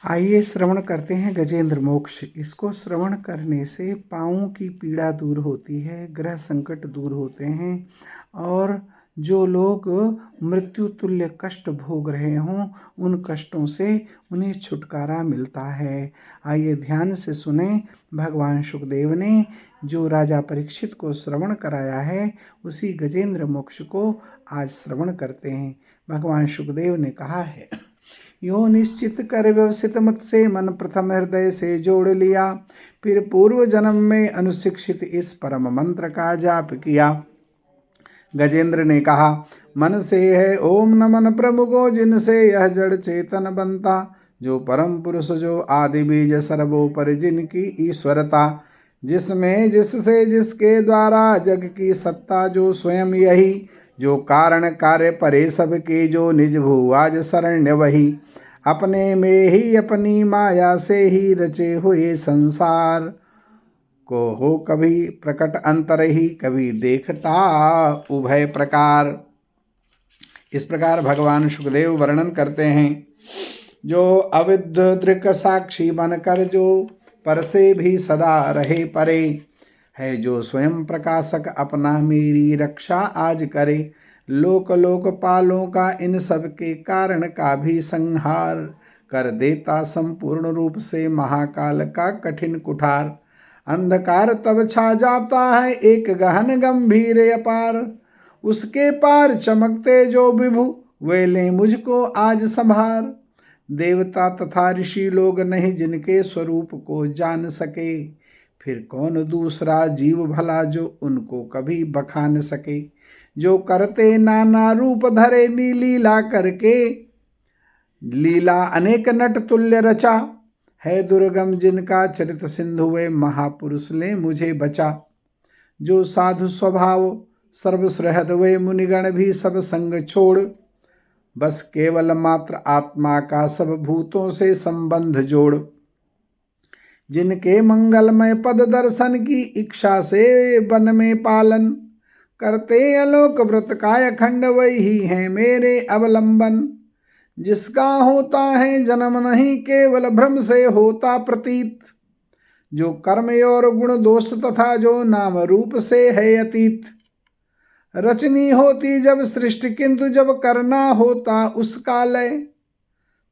आइए श्रवण करते हैं गजेंद्र मोक्ष। इसको श्रवण करने से पाँवों की पीड़ा दूर होती है, ग्रह संकट दूर होते हैं और जो लोग मृत्यु तुल्य कष्ट भोग रहे हों उन कष्टों से उन्हें छुटकारा मिलता है। आइए ध्यान से सुने। भगवान शुकदेव ने जो राजा परीक्षित को श्रवण कराया है उसी गजेंद्र मोक्ष को आज श्रवण करते हैं। भगवान शुकदेव ने कहा है, यो निश्चित कर व्यवसित मत से मन प्रथम हृदय से जोड़ लिया, फिर पूर्व जन्म में अनुशिक्षित इस परम मंत्र का जाप किया। गजेंद्र ने कहा, मन से है ओम नमन प्रमुखो, जिनसे यह जड़ चेतन बनता, जो परम पुरुष जो आदि बीज सर्वोपर जिनकी ईश्वरता, जिसमें जिससे जिसके द्वारा जग की सत्ता, जो स्वयं यही जो कारण कार्य परे सबके, जो निज भू आज शरण्य वही, अपने में ही अपनी माया से ही रचे हुए संसार को हो कभी प्रकट अंतर ही, कभी देखता उभय प्रकार। इस प्रकार भगवान शुकदेव वर्णन करते हैं, जो अविद्ध दृक् साक्षी बनकर जो पर से भी सदा रहे परे, है जो स्वयं प्रकाशक अपना मेरी रक्षा आज करे, लोक लोकपालों का इन सब के कारण का भी संहार, कर देता संपूर्ण रूप से महाकाल का कठिन कुठार। अंधकार तब छा जाता है एक गहन गंभीर अपार, उसके पार चमकते जो विभु वे ले मुझको आज संभार। देवता तथा ऋषि लोग नहीं जिनके स्वरूप को जान सके, फिर कौन दूसरा जीव भला जो उनको कभी बखान सके। जो करते नाना रूप धरे लीला करके, लीला अनेक नट तुल्य रचा, है दुर्गम जिनका चरित सिंधु वे महापुरुष ले मुझे बचा। जो साधु स्वभाव सर्वसृहद वे मुनिगण भी सब संग छोड़, बस केवल मात्र आत्मा का सब भूतों से संबंध जोड़। जिनके मंगलमय पद दर्शन की इच्छा से वन में पालन, करते अलोक व्रत का अखंड वही है मेरे अवलंबन। जिसका होता है जन्म नहीं केवल भ्रम से होता प्रतीत, जो कर्म और गुण दोष तथा जो नाम रूप से है अतीत। रचनी होती जब सृष्टि किंतु जब करना होता उसका लय,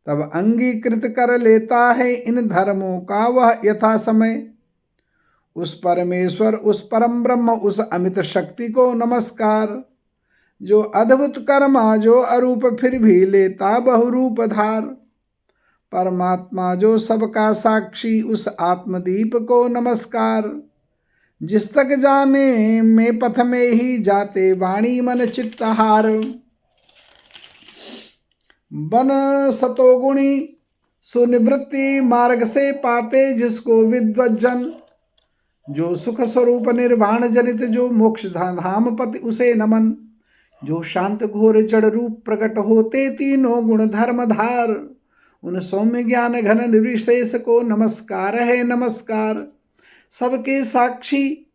तब अंगीकृत कर लेता है इन धर्मों का वह यथा समय। उस परमेश्वर उस परम ब्रह्म उस अमित शक्ति को नमस्कार, जो अद्भुत कर्मा जो अरूप फिर भी लेता बहुरूप धार। परमात्मा जो सबका साक्षी उस आत्मदीप को नमस्कार, जिस तक जाने में पथ में ही जाते वाणी मन चित्त हार। बन सतोगुणी सुनिवृत्ति मार्ग से पाते जिसको विद्वज्जन, जो सुख स्वरूप निर्वाण जनित जो मोक्ष धाम पति उसे नमन। जो शांत घोर जड़ रूप प्रकट होते तीनों गुण धर्म धार, उन सौम्य ज्ञान घन निर्विशेष को नमस्कार है नमस्कार। सबके साक्षी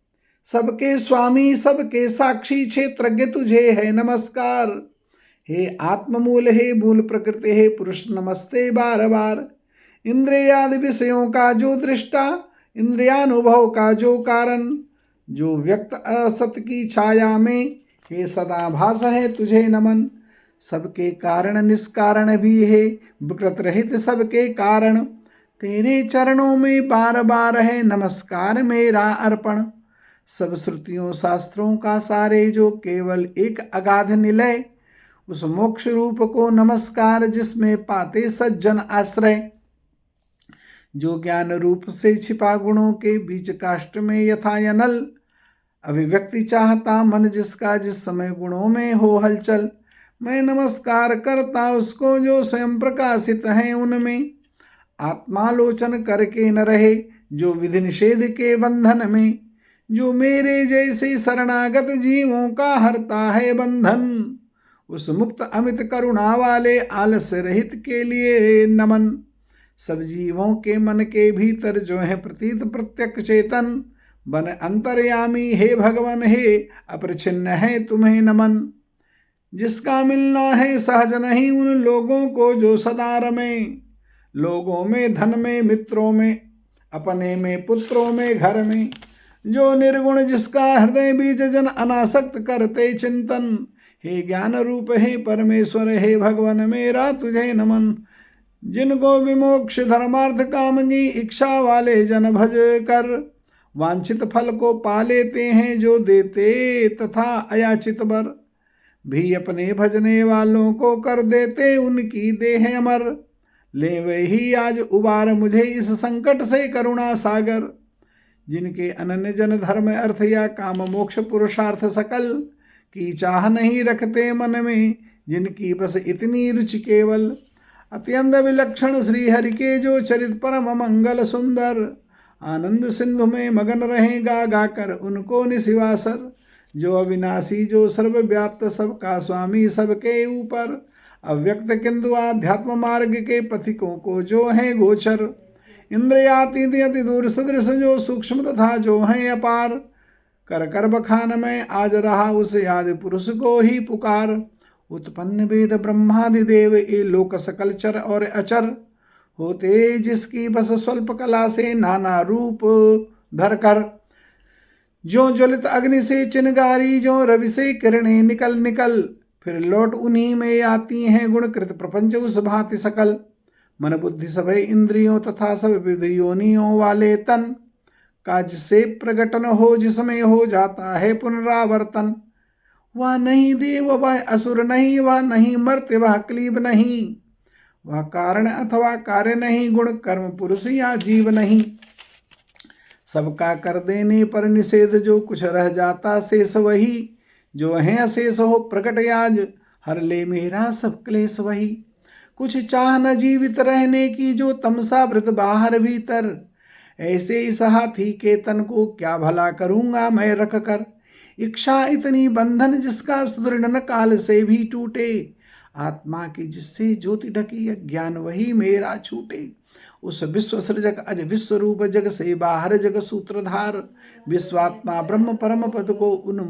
सबके स्वामी सबके साक्षी क्षेत्रज्ञ तुझे है नमस्कार। हे आत्ममूल हे मूल प्रकृति हे पुरुष नमस्ते बार बार। इंद्रियादि विषयों का जो दृष्टा इंद्रियानुभव का जो कारण, जो व्यक्त असत की छाया में हे सदा भास है तुझे नमन। सबके कारण निष्कारण भी है विकृत रहित सबके कारण, तेरे चरणों में बार बार है नमस्कार मेरा अर्पण। सब श्रुतियों शास्त्रों का सारे जो केवल एक अगाध निलय, उस मोक्ष रूप को नमस्कार जिसमें पाते सज्जन आश्रय। जो ज्ञान रूप से छिपा गुणों के बीच काष्ठ में यथा अनल, अभिव्यक्ति चाहता मन जिसका जिस समय गुणों में हो हलचल। मैं नमस्कार करता उसको जो स्वयं प्रकाशित है उनमें, आत्मालोचन करके न रहे जो विधि निषेध के बंधन में। जो मेरे जैसे शरणागत जीवों का हरता है बंधन, उस मुक्त अमित करुणा वाले आलस्य रहित के लिए नमन। सब जीवों के मन के भीतर जो है प्रतीत प्रत्यक्ष चेतन, बन अंतर्यामी हे भगवान हे अपरिछिन्न है तुम्हें नमन। जिसका मिलना है सहज नहीं उन लोगों को जो सदा रमे, लोगों में, धन में, मित्रों में, अपने में, पुत्रों में, घर में। जो निर्गुण जिसका हृदय बीज जन अनासक्त करते चिंतन। हे ज्ञान रूप हे परमेश्वर, हे भगवान मेरा तुझे नमन। जिनको विमोक्ष धर्मार्थ काम की इच्छा वाले जन भज कर, वांछित फल को पा लेते हैं जो देते तथा अयाचित बर। भी अपने भजने वालों को कर देते उनकी देह अमर। ले वही आज उबार मुझे इस संकट से करुणा सागर। जिनके अनन्य जन धर्म अर्थ या काम मोक्ष पुरुषार्थ सकल की चाह नहीं रखते मन में, जिनकी बस इतनी रुचि केवल। अत्यंत विलक्षण श्री हरि के जो चरित परम मंगल सुंदर, आनंद सिंधु में मगन रहेगा गाकर उनको निशिवासर। जो अविनाशी, जो सर्वव्याप्त, सबका स्वामी, सबके ऊपर अव्यक्त, किंतु आध्यात्म मार्ग के पथिकों को जो है गोचर। इंद्रियातीत अति दूर सदृश, जो सूक्ष्म तथा जो है अपार। कर कर बखान में आज रहा उस आदि पुरुष को ही पुकार। उत्पन्न वेद ब्रह्मादि देव, ये लोक सकल चर और अचर। होते जिसकी बस स्वल्प कला से नाना रूप धर कर। जो ज्वलित अग्नि से चिनगारी, जो रवि से किरणें निकल निकल, फिर लौट उन्हीं में आती हैं गुणकृत प्रपंच उस भांति सकल। मन बुद्धि सभय इंद्रियों तथा सब विविध योनियों वाले तन का जिससे प्रकटन हो, जिसमें हो जाता है पुनरावर्तन। वह नहीं देव, वह असुर नहीं, वह नहीं मर्त्य, वह क्लीब नहीं। वह कारण अथवा कार्य नहीं, गुण कर्म पुरुष या जीव नहीं। सबका कर देने पर निषेध, जो कुछ रह जाता शेष वही। जो है अशेष हो प्रकट आज, हर ले मेरा सब क्लेश वही। कुछ चाह न जीवित रहने की, जो तमसा वृत बाहर भीतर। ऐसे इस हाथी के तन को क्या भला करूँगा मैं रख कर। इच्छा इतनी बंधन जिसका सुदृढ़ न काल से भी टूटे। आत्मा की जिससे ज्योति ढकी अज्ञान वही मेरा छूटे। उस विश्व सृजक अज विश्व रूप, जग से बाहर जग सूत्रधार। विश्वात्मा ब्रह्म परम पद को उन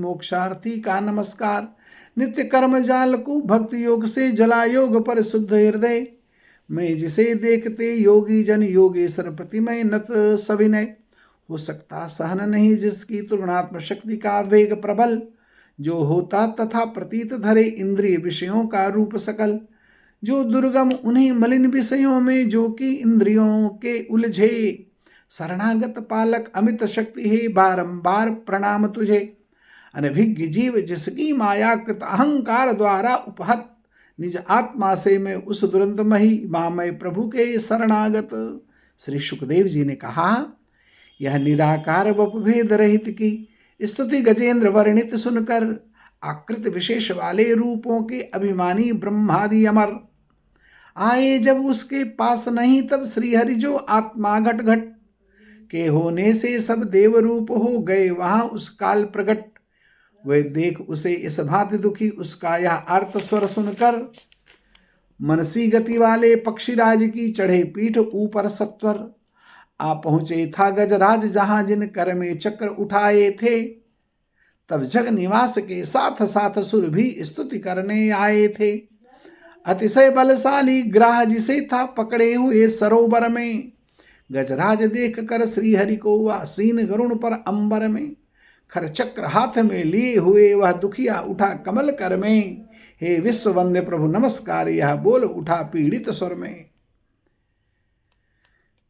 मोक्षार्थी का नमस्कार। नित्य कर्म जाल को भक्ति योग से जला, योग पर शुद्ध हृदय में जिसे देखते योगी जन योगेश्वर प्रतिमय नत सविनय। हो सकता सहन नहीं जिसकी तुलनात्म शक्ति का वेग प्रबल। जो होता तथा प्रतीत धरे इंद्रिय विषयों का रूप सकल। जो दुर्गम उन्हीं मलिन विषयों में, जो कि इंद्रियों के उलझे। शरणागत पालक अमित शक्ति है, बारंबार प्रणाम तुझे। अनभिज्ञ जीव जिसकी मायाकृत अहंकार द्वारा उपहत, निज आत्मा से मैं उस दुरंतमयी मामय प्रभु के शरणागत। श्री सुखदेव जी ने कहा, यह निराकार वपभेद रहित की स्तुति गजेंद्र वर्णित सुनकर, आकृत विशेष वाले रूपों के अभिमानी ब्रह्मादि अमर आए जब उसके पास नहीं, तब श्रीहरि जो आत्मा घट घट के होने से सब देव रूप हो गए वहां उस काल प्रकट। वे देख उसे इस भांति दुखी, उसका यह अर्थ स्वर सुनकर। मनसी गति वाले पक्षीराज की चढ़े पीठ ऊपर सत्वर। आ पहुंचे था गजराज जहां जिन कर में चक्र उठाए थे। तब जग निवास के साथ साथ सुर भी स्तुति करने आए थे। अतिशय बलशाली ग्राह जिसे था पकड़े हुए सरोवर में। गजराज देख कर श्रीहरि को आसीन गरुण पर अंबर में। खर चक्र हाथ में लिए हुए वह दुखिया उठा कमल कर में। हे विश्व वंदे प्रभु नमस्कार, यह बोल उठा पीड़ित स्वर में।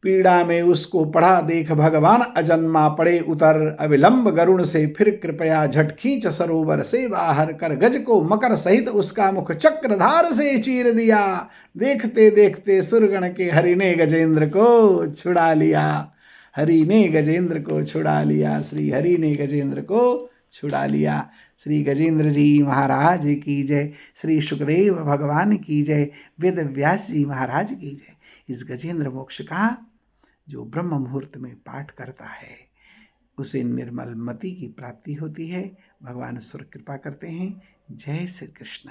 पीड़ा में उसको पढ़ा देख भगवान अजन्मा पड़े उतर। अविलंब गरुण से फिर कृपया झट खींच सरोवर से बाहर कर। गज को मकर सहित उसका मुख चक्रधार से चीर दिया। देखते देखते सुरगण के हरि ने गजेंद्र को छुड़ा लिया। हरि ने गजेंद्र को छुड़ा लिया। श्री हरि ने गजेंद्र को छुड़ा लिया। श्री गजेंद्र जी महाराज की जय। श्री सुखदेव भगवान की जय। वेद व्यास जी महाराज की जय। इस गजेंद्र मोक्ष का जो ब्रह्म मुहूर्त में पाठ करता है उसे निर्मल मति की प्राप्ति होती है। भगवान ईश्वर कृपा करते हैं। जय श्री कृष्ण।